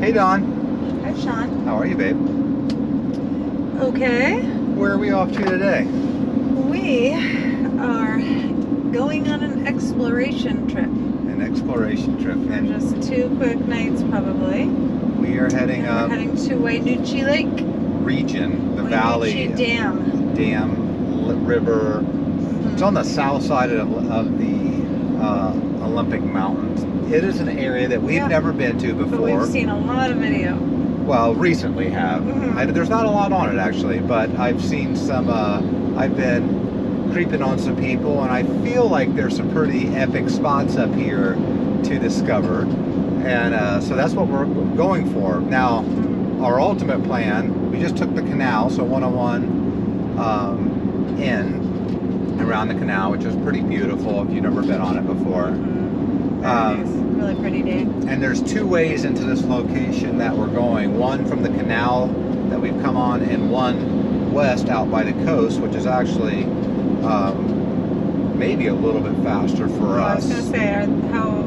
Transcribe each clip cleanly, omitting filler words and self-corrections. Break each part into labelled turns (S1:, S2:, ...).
S1: Hey, Dawn.
S2: Hi, Sean.
S1: How are you, babe?
S2: Okay.
S1: Where are we off to today?
S2: We are going on an exploration trip.
S1: An exploration trip.
S2: For
S1: And
S2: just 2 quick nights, probably.
S1: we are heading
S2: And
S1: up
S2: we're heading to Wynoochee Lake.
S1: region, the valley.
S2: Wynoochee Dam.
S1: River. It's on the south side of the Olympic Mountains. It is an area that we've never been to before.
S2: But we've seen a lot of video.
S1: Well, recently have. There's not a lot on it actually, but I've seen some. I've been creeping on some people, and I feel like there's some pretty epic spots up here to discover, and so that's what we're going for. Now, our ultimate plan, we just took the canal, so 101 in around the canal, which is pretty beautiful if you've never been on it before.
S2: Nice. Really pretty day.
S1: And there's 2 ways into this location that we're going. One from the canal that we've come on, and one west out by the coast, which is actually maybe a little bit faster for us.
S2: I was going to say, how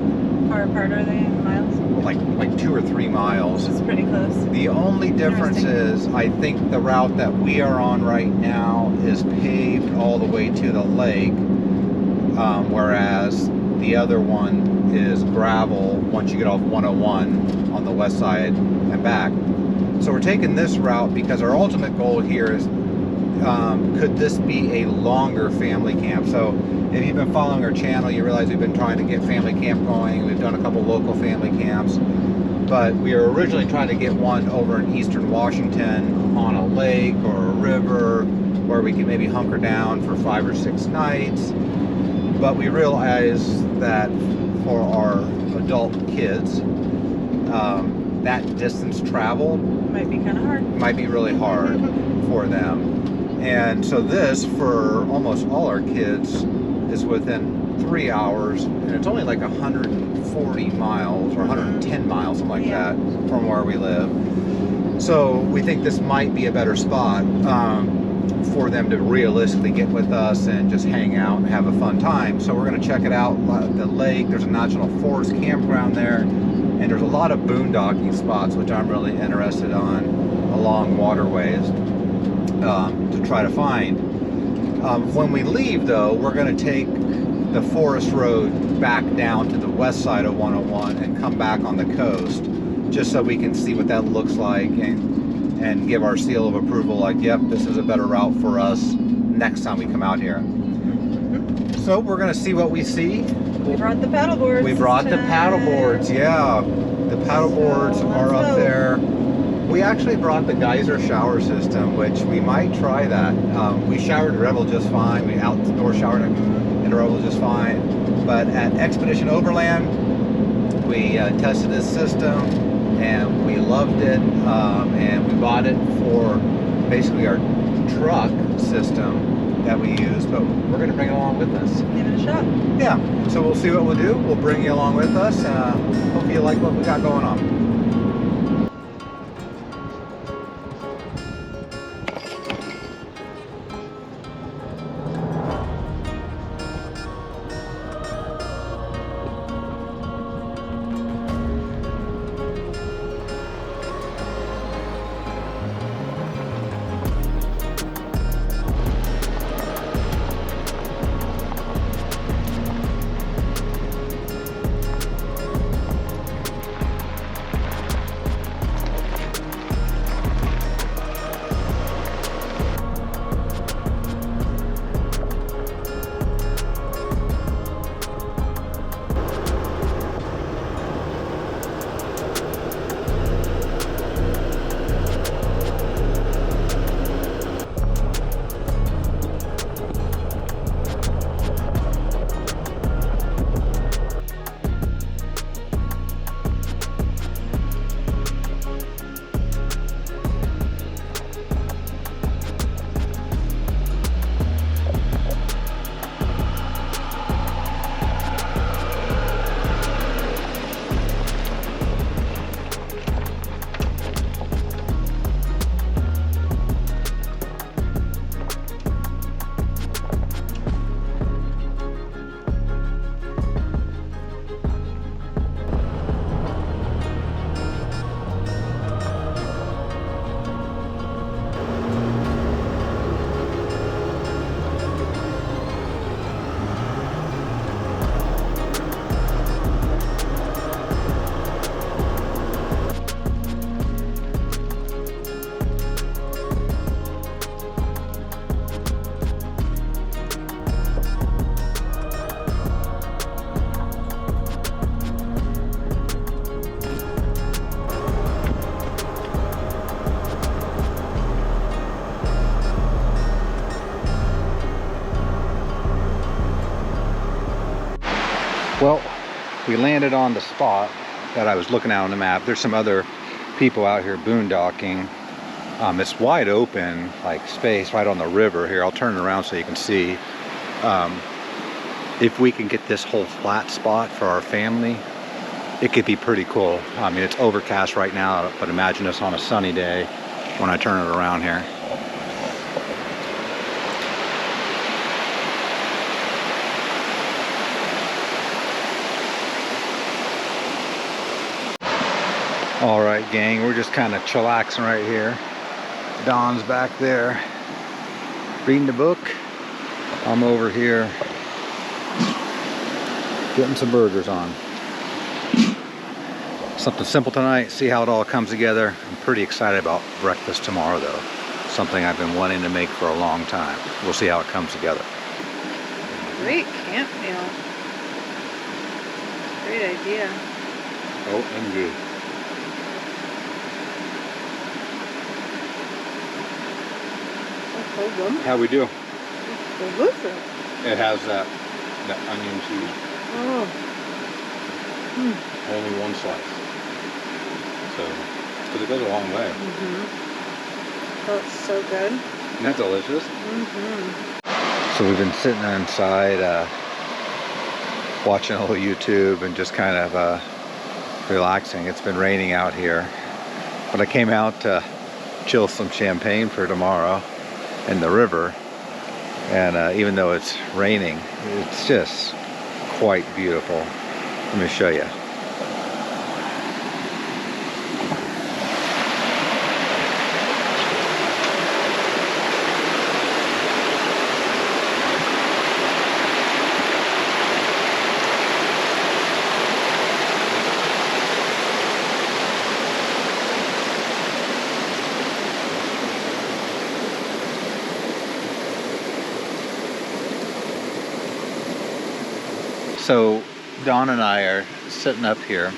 S2: far apart are they in miles?
S1: Like 2 or 3 miles.
S2: It's pretty close.
S1: The only difference is, I think the route that we are on right now is paved all the way to the lake, whereas the other one is gravel once you get off 101 on the west side and back. So we're taking this route because our ultimate goal here is, could this be a longer family camp? So if you've been following our channel, you realize we've been trying to get family camp going. We've done a couple local family camps, but we were originally trying to get one over in eastern Washington on a lake or a river where we could maybe hunker down for 5 or 6 nights. But we realized that for our adult kids, that distance travel
S2: Might be kind of hard.
S1: might be really hard for them. And so this, for almost all our kids, is within 3 hours, and it's only like 140 miles or 110 miles, something like that, from where we live. So we think this might be a better spot for them to realistically get with us and just hang out and have a fun time. So we're going to check it out. The lake, there's a national forest campground there, and there's a lot of boondocking spots, which I'm really interested on along waterways to try to find. When we leave, though, we're going to take the forest road back down to the west side of 101 and come back on the coast, just so we can see what that looks like and give our seal of approval, like, yep, this is a better route for us next time we come out here. So we're going to see what we see.
S2: We brought the paddle boards.
S1: We brought the paddle boards, yeah. The paddle boards are up there. We actually brought the geyser shower system, which we might try that. We showered Revel just fine. We outdoor showered in Revel just fine. But at Expedition Overland, we tested this system and we loved it. And we bought it for basically our truck system that we use, but we're going to bring it along with us.
S2: Give it a shot.
S1: Yeah, so we'll see what we'll do. We'll bring you along with us. Hope you like what we got going on. Well, we landed on the spot that I was looking at on the map. There's some other people out here boondocking. It's wide open, like space right on the river here. I'll turn it around so you can see. If we can get this whole flat spot for our family, it could be pretty cool. I mean, it's overcast right now, but imagine us on a sunny day when I turn it around here. All right, gang, we're just kind of chillaxing right here. Don's back there reading the book. I'm over here getting some burgers on. Something simple tonight, see how it all comes together. I'm pretty excited about breakfast tomorrow though. Something I've been wanting to make for a long time. We'll see how it comes together.
S2: Great camp meal. Great idea.
S1: Oh, and good.
S2: So good.
S1: How we do?
S2: Delicious.
S1: It has that onion cheese.
S2: Oh.
S1: Only one slice. So, but it goes a long way.
S2: Oh, it's so good.
S1: Isn't that delicious? So we've been sitting inside watching a little YouTube and just kind of relaxing. It's been raining out here, but I came out to chill some champagne for tomorrow in the river, and even though it's raining, it's just quite beautiful. Let me show you. So Dawn and I are sitting up here,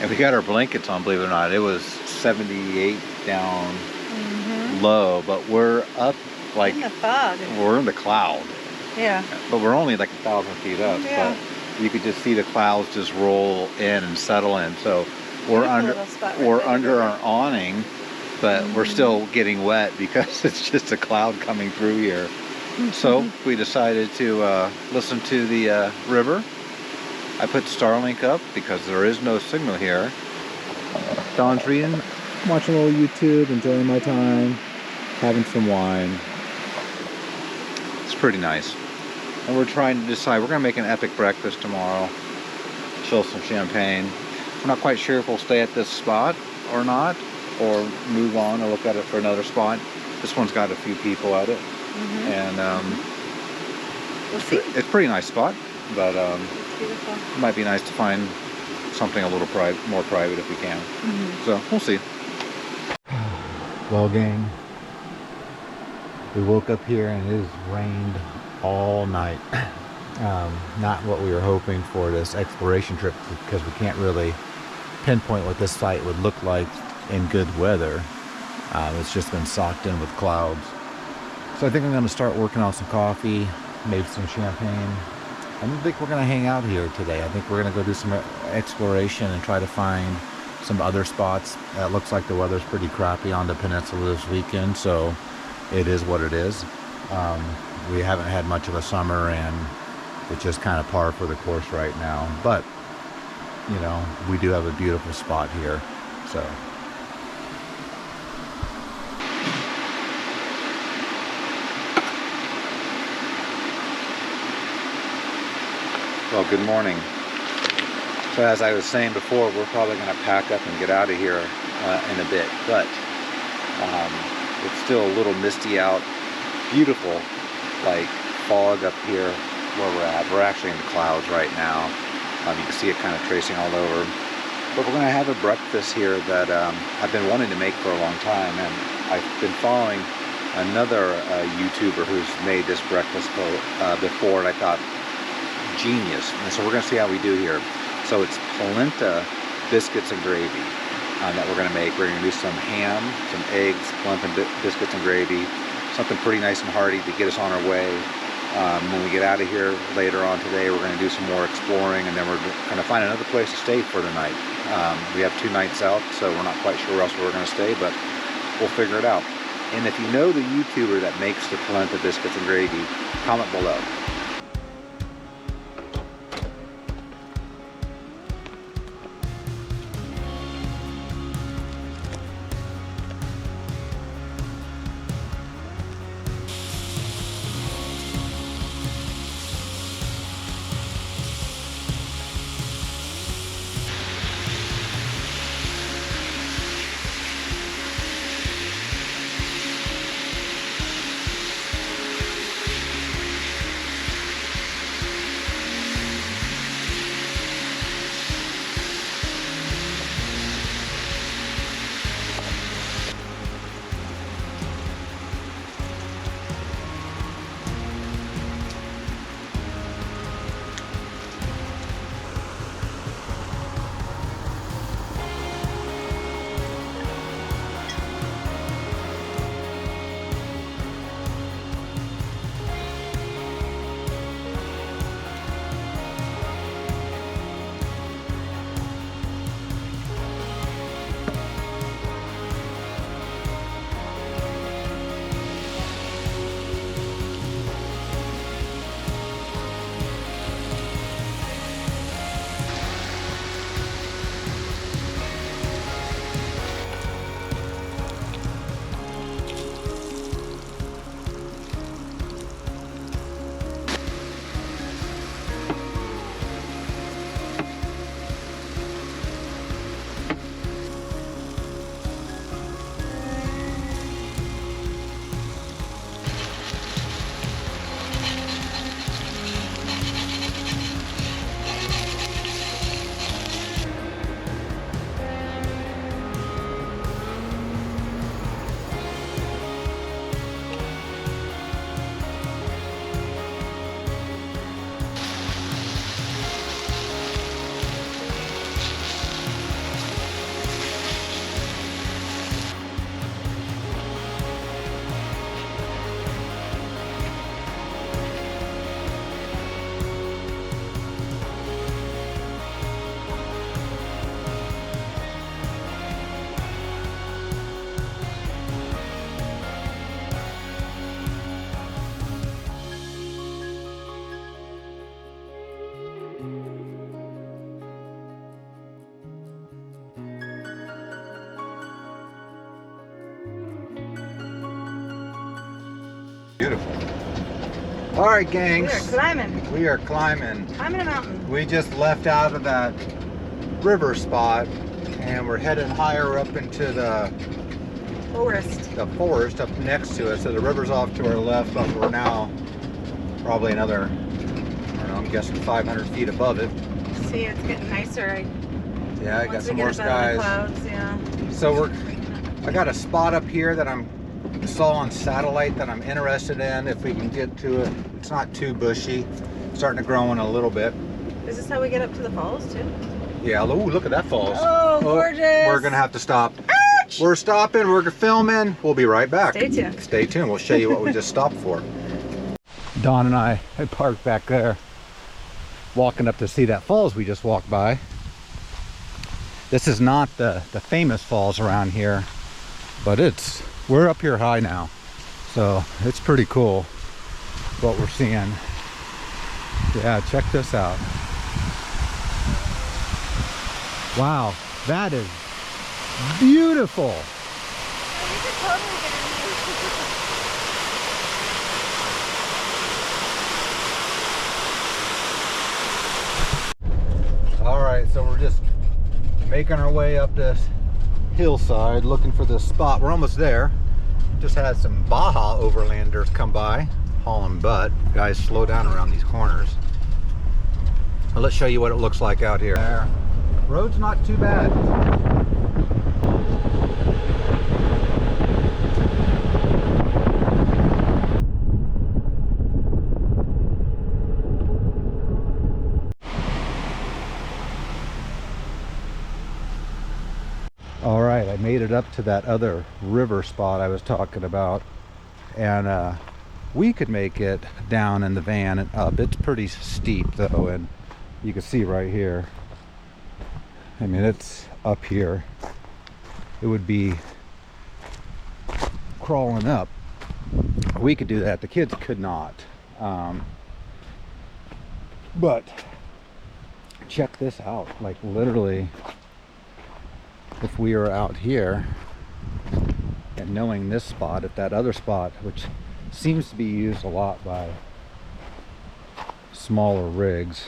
S1: and we got our blankets on, believe it or not. It was 78 down low, but we're up like
S2: in the fog.
S1: We're in the cloud.
S2: Yeah.
S1: But we're only like 1,000 feet up.
S2: Yeah.
S1: But you could just see the clouds just roll in and settle in. So we're under our awning, but we're still getting wet because it's just a cloud coming through here. So we decided to listen to the river. I put Starlink up because there is no signal here. Dawn's reading, watching a little YouTube, enjoying my time, having some wine. It's pretty nice. And we're trying to decide, we're going to make an epic breakfast tomorrow, chill some champagne. We're not quite sure if we'll stay at this spot or not, or move on and look at it for another spot. This one's got a few people at it. And
S2: we'll see.
S1: It's a pretty nice spot, but
S2: It's beautiful.
S1: it might be nice to find something a little more private if we can. So we'll see. Well, gang, we woke up here and it has rained all night. Not what we were hoping for this exploration trip, because we can't really pinpoint what this site would look like in good weather. It's just been socked in with clouds. So I think I'm going to start working on some coffee, maybe some champagne. I don't think we're going to hang out here today. I think we're going to go do some exploration and try to find some other spots. It looks like the weather's pretty crappy on the peninsula this weekend, so it is what it is. We haven't had much of a summer, and it's just kind of par for the course right now. But, you know, we do have a beautiful spot here, so... Well, good morning. So as I was saying before, we're probably going to pack up and get out of here in a bit, but it's still a little misty out. Beautiful, like fog up here where we're at. We're actually in the clouds right now. You can see it kind of tracing all over. But we're going to have a breakfast here that I've been wanting to make for a long time, and I've been following another YouTuber who's made this breakfast before, and I thought, genius. And so we're going to see how we do here. So it's polenta biscuits and gravy that we're going to make. We're going to do some ham, some eggs, polenta biscuits and gravy, something pretty nice and hearty to get us on our way. When we get out of here later on today, we're going to do some more exploring, and then we're going to find another place to stay for the night. We have 2 nights out, so we're not quite sure where else we're going to stay, but we'll figure it out. And if you know the YouTuber that makes the polenta biscuits and gravy, comment below. Beautiful. All right, gangs.
S2: We are climbing.
S1: We are climbing.
S2: Climbing a mountain.
S1: We just left out of that river spot, and we're heading higher up into the forest up next to us. So the river's off to our left, but we're now probably another, I don't know, I'm guessing 500 feet above it.
S2: See, it's getting nicer.
S1: Yeah, I got some more skies.
S2: Clouds, yeah.
S1: So I got a spot up here that I saw on satellite that I'm interested in. If we can get to it, it's not too bushy, starting to grow in a little bit.
S2: Is this how we get up to the falls too?
S1: Yeah. Ooh, look at that falls.
S2: Oh, gorgeous.
S1: We're gonna have to stop.
S2: Ouch!
S1: We're stopping. We're filming. We'll be right back.
S2: Stay tuned.
S1: Stay tuned. We'll show you what we just stopped for. Dawn and I had parked back there, walking up to see that falls we just walked by. This is not the famous falls around here, but we're up here high now, so it's pretty cool what we're seeing. Yeah, check this out. Wow, that is beautiful.
S2: We could totally get in.
S1: All right, so we're just making our way up this hillside looking for this spot. We're almost there. Just had some Baja overlanders come by hauling butt. Guys, slow down around these corners. Well, let's show you what it looks like out here. There. Road's not too bad. All right, I made it up to that other river spot I was talking about, and We could make it down in the van and up. It's pretty steep though, and you can see right here. I mean, it's up here. It would be crawling up. We could do that. The kids could not. But check this out. Like literally, if we were out here and knowing this spot, if that other spot, which seems to be used a lot by smaller rigs,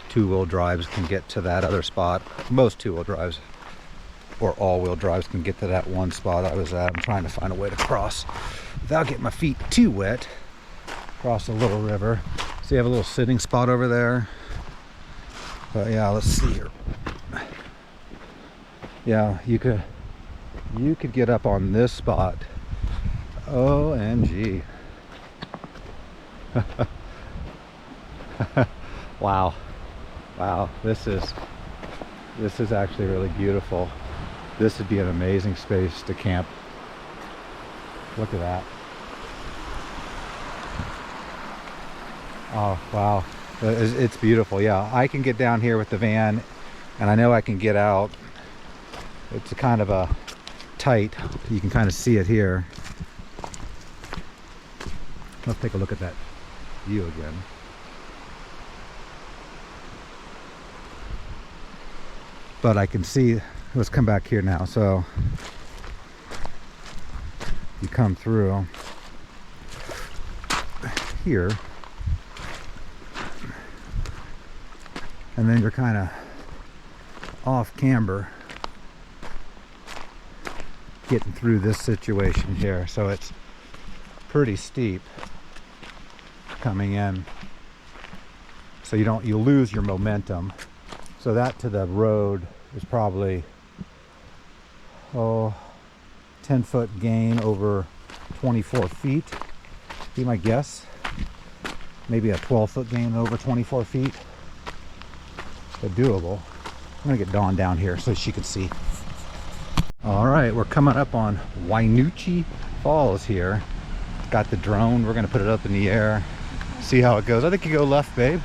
S1: two-wheel drives can get to that other spot. Most two-wheel drives or all-wheel drives can get to that one spot I was at. I'm trying to find a way to cross without getting my feet too wet. Cross a little river. So you have a little sitting spot over there. But yeah, let's see here. Yeah, you could get up on this spot. OMG. Wow. Wow, this is actually really beautiful. This would be an amazing space to camp. Look at that. Oh, wow. It's beautiful. Yeah, I can get down here with the van, and I know I can get out. It's a kind of a tight. You can kind of see it here. Let's take a look at that view again. But I can see, let's come back here now. So you come through here, and then you're kind of off camber getting through this situation here. So it's pretty steep coming in, so you lose your momentum. So that to the road is probably 10-foot gain over 24 feet, be my guess. Maybe a 12-foot gain over 24 feet, but doable. I'm gonna get Dawn down here so she can see. All right, we're coming up on Wynoochee Falls here. Got the drone, we're gonna put it up in the air, see how it goes. I think you go left, babe.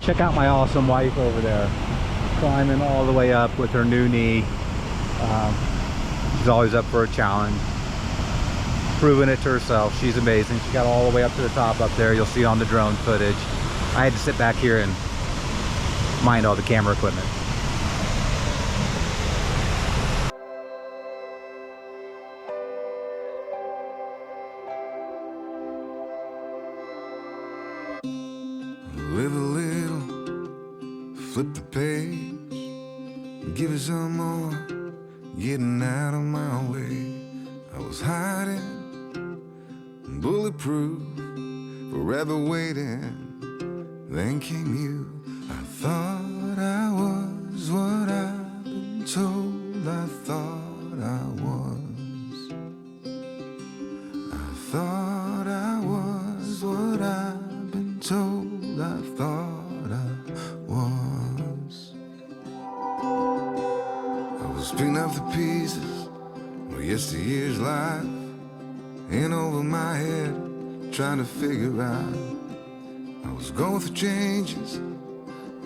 S1: Check out my awesome wife over there, climbing all the way up with her new knee. She's always up for a challenge, proving it to herself. She's amazing. She got all the way up to the top up there. You'll see on the drone footage. I had to sit back here and mind all the camera equipment.
S3: Live a little, flip the page, give it some more, getting out of my way. I was hiding, bulletproof, forever waiting, then came you. I thought I was what I've been told I thought I was. I thought I was what I've been told I thought I was. I was picking up the pieces of yesteryear's life, in over my head, trying to figure out. I was going through changes,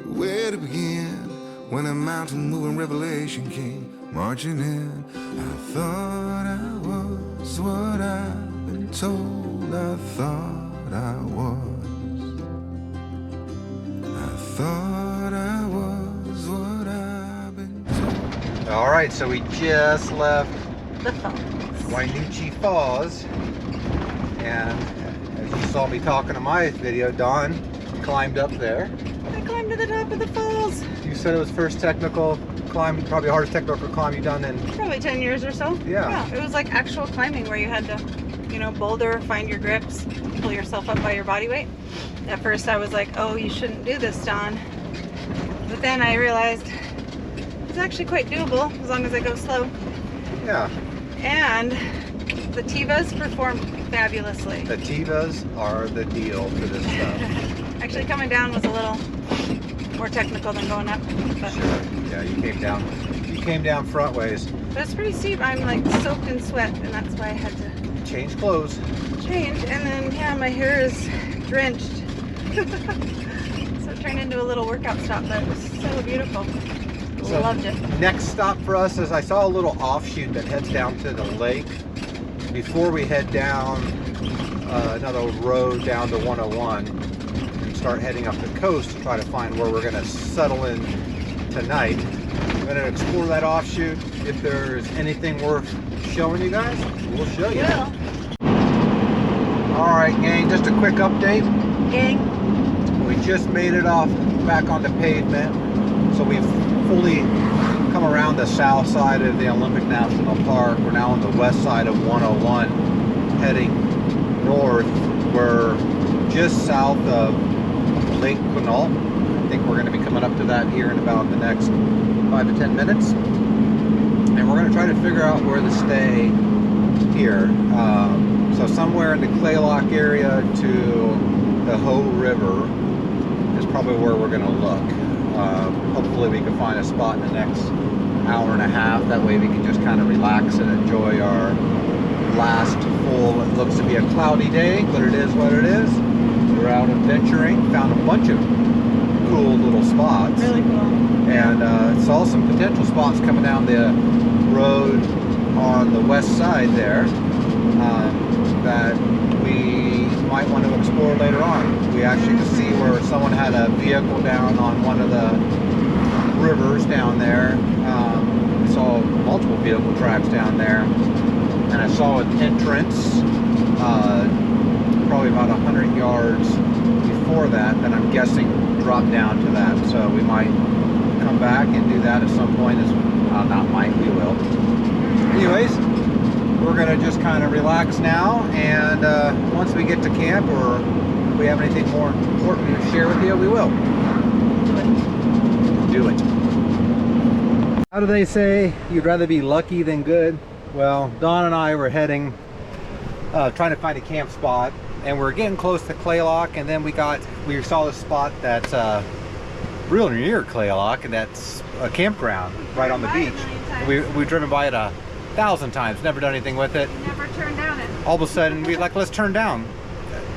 S3: where to begin, when a mountain moving revelation came marching in. I thought I was what I've been told I thought I was. Thought I was what I've been told.
S1: All right, so we just left
S2: The falls.
S1: Wynoochee Falls, and as you saw me talking to my video, Dawn climbed up there.
S2: I climbed to the top of the falls.
S1: You said it was first technical climb, probably the hardest technical climb you've done in.
S2: Probably 10 years or so.
S1: Yeah.
S2: It was like actual climbing where you had to, boulder, find your grips, pull yourself up by your body weight. At first I was like, oh, you shouldn't do this, Dawn. But then I realized it's actually quite doable as long as I go slow.
S1: Yeah.
S2: And The Tivas perform fabulously.
S1: The Tivas are the deal for this stuff.
S2: Actually, coming down was a little more technical than going up. But,
S1: Sure. Yeah, you came down front ways.
S2: but it's pretty steep. I'm like soaked in sweat, and that's why I had to
S1: Change clothes.
S2: change. And then, yeah, my hair is drenched. So it turned into a little workout stop, but it was so beautiful.
S1: So
S2: Loved it.
S1: next stop for us is I saw a little offshoot that heads down to the lake. Before we head down another road down to 101 and start heading up the coast to try to find where we're going to settle in tonight. I'm going to explore that offshoot. If there's anything worth showing you guys, we'll show you.
S2: Well,
S1: All right, gang, just a quick update.
S2: gang.
S1: We just made it off back onto pavement. So we've fully come around the south side of the Olympic National Park. We're now on the west side of 101, heading north. We're just south of Lake Quinault. I think we're going to be coming up to that here in about the next 5 to 10 minutes. And we're going to try to figure out where to stay here. So somewhere in the Claylock area to the Hoh River is probably where we're going to look. Hopefully we can find a spot in the next hour and a half. That way we can just kind of relax and enjoy our last full, it looks to be a cloudy day, but it is what it is. We're out adventuring, found a bunch of cool little spots.
S2: Really cool.
S1: And saw some potential spots coming down the road on the west side there that we might want to explore later on. We actually could see where someone had a vehicle down on one of the rivers down there. I saw multiple vehicle tracks down there, and I saw an entrance probably about 100 yards before that I'm guessing dropped down to that. So we might come back and do that at some point. Not might, we will. Anyways, we're gonna just kind of relax now, and once we get to camp, or if we have anything more important to share with you, we will. Do it. How do they say you'd rather be lucky than good? Well, Dawn and I were heading, trying to find a camp spot, and we're getting close to Claylock, and then we saw a spot that's real near Claylock, and that's a campground right on the beach. We've driven by it 1,000 times, never done anything with it.
S2: Never turned down it.
S1: All of a sudden, we're like, let's turn down.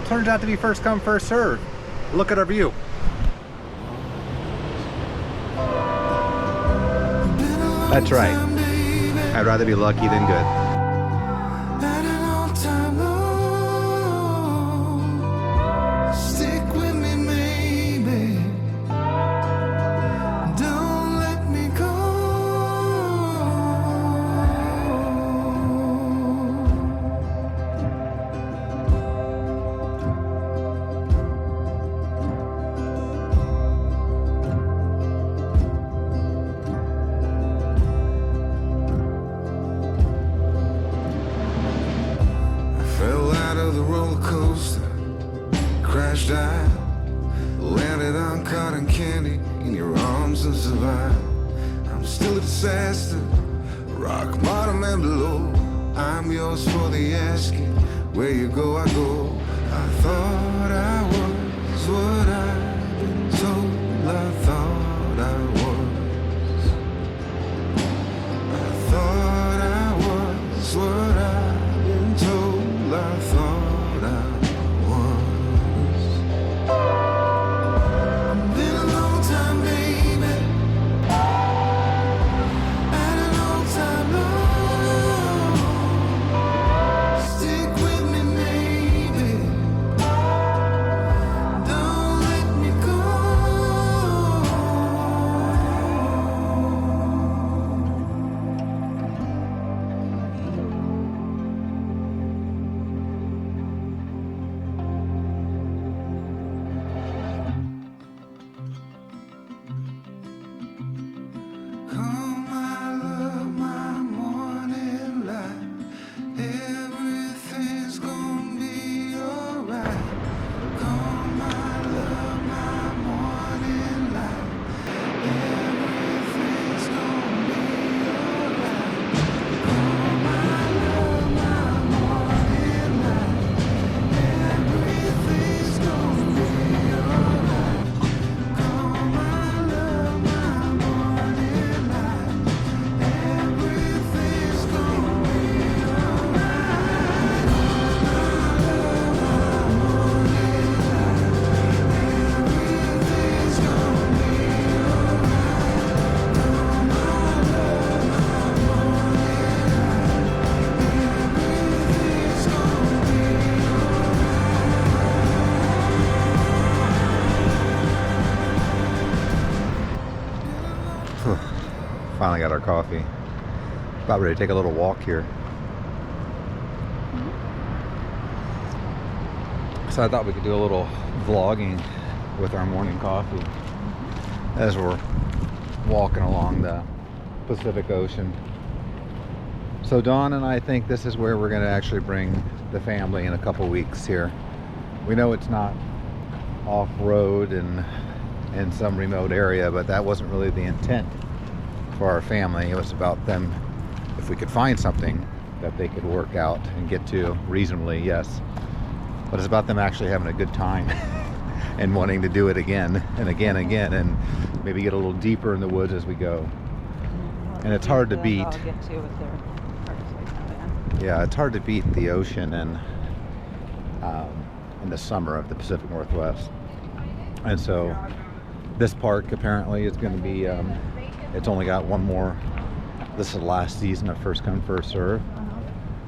S1: Turns out to be first come, first serve. Look at our view. That's right. I'd rather be lucky than good.
S3: Crashed out, landed on cotton candy in your arms and survived. I'm still a disaster, rock bottom and below. I'm yours for the asking, where you go I go. I thought I was what I've been told I thought I was. I thought I was what I've been told I thought I was.
S1: Finally got our coffee. About ready to take a little walk here. So I thought we could do a little vlogging with our morning coffee as we're walking along the Pacific Ocean. So Dawn and I think this is where we're going to actually bring the family in a couple weeks here. We know it's not off-road and in some remote area, but that wasn't really the intent for our family. It was about them, if we could find something that they could work out and get to reasonably, yes. But it's about them actually having a good time and wanting to do it again and again and again, and maybe get a little deeper in the woods as we go. And it's hard to beat. Yeah, it's hard to beat the ocean and in the summer of the Pacific Northwest. And so this park apparently is going to be, it's only got one more. This is the last season of first come first serve,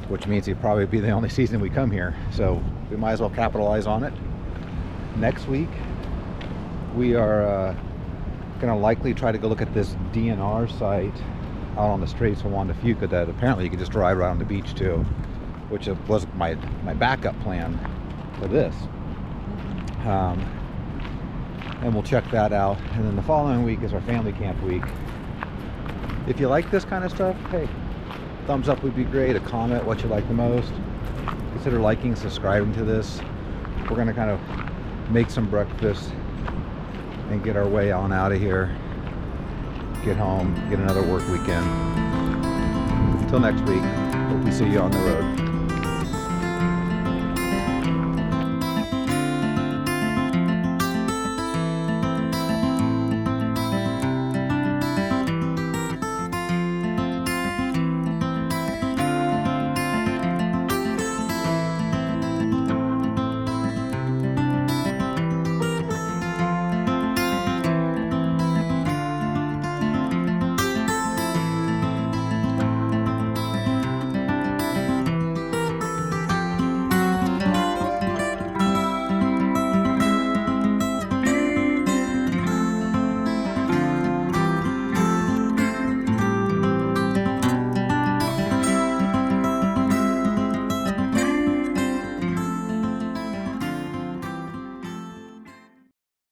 S1: which means it'll probably be the only season we come here. So we might as well capitalize on it. Next week we are going to likely try to go look at this DNR site out on the Straits of Juan de Fuca that apparently you can just drive right on the beach to, which was my backup plan for this. And we'll check that out. And then the following week is our family camp week. If you like this kind of stuff, hey, thumbs up would be great. A comment what you like the most. Consider liking, subscribing to this. We're going to kind of make some breakfast and get our way on out of here. Get home, get another work weekend. Till next week, hope we see you on the road.